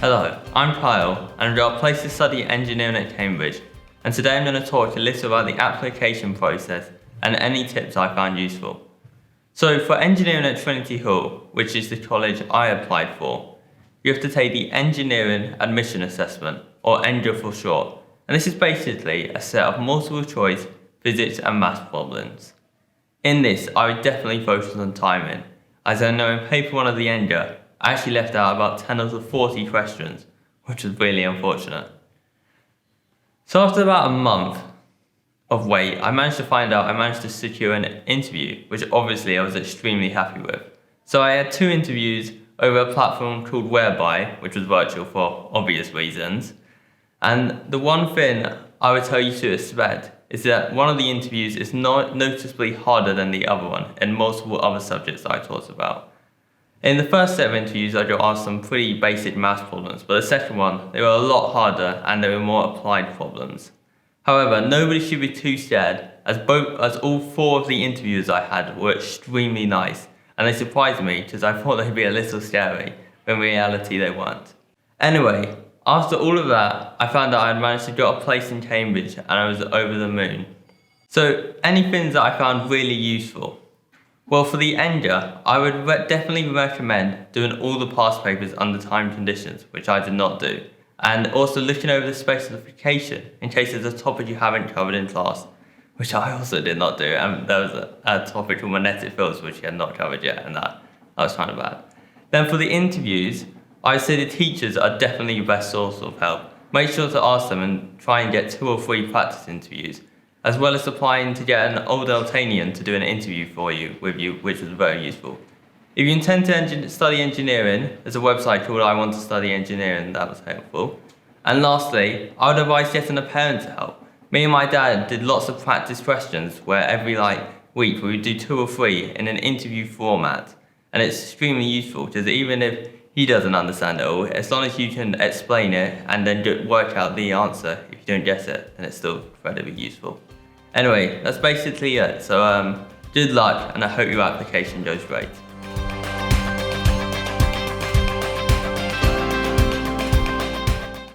Hello, I'm Kyle, and we are placed to study engineering at Cambridge, and today I'm going to talk a little about the application process and any tips I found useful. So for engineering at Trinity Hall, which is the college I applied for, you have to take the Engineering Admission Assessment, or ENGA for short, and this is basically a set of multiple choice physics and maths problems. In this, I would definitely focus on timing, as I know in paper 1 of the ENGA, I actually left out about 10 of the 40 questions, which was really unfortunate. So after about a month of wait, I managed to secure an interview, which obviously I was extremely happy with. So I had 2 interviews over a platform called Whereby, which was virtual for obvious reasons. And the one thing I would tell you to expect is that one of the interviews is not noticeably harder than the other one in multiple other subjects that I talked about. In the first set of interviews, I got asked some pretty basic maths problems, but the second one, they were a lot harder and they were more applied problems. However, nobody should be too scared, as all 4 of the interviews I had were extremely nice, and they surprised me because I thought they'd be a little scary, when in reality they weren't. Anyway, after all of that, I found out I had managed to get a place in Cambridge and I was over the moon. So, any things that I found really useful? Well, for the ENGA, I would definitely recommend doing all the past papers under time conditions, which I did not do, and also looking over the specification in case there's a topic you haven't covered in class, which I also did not do, and there was a topic called magnetic fields which I had not covered yet, and that was kind of bad. Then for the interviews, I'd say the teachers are definitely your best source of help. Make sure to ask them and try and get 2 or 3 practice interviews, as well as applying to get an old Eltanian to do an interview with you, which was very useful. If you intend to study engineering, there's a website called I Want to Study Engineering that was helpful. And lastly, I would advise getting a parent to help. Me and my dad did lots of practice questions where every week we would do 2 or 3 in an interview format. And it's extremely useful because even if he doesn't understand it all, as long as you can explain it and then work out the answer if you don't get it, then it's still incredibly useful. Anyway, that's basically it. So good luck, and I hope your application goes great.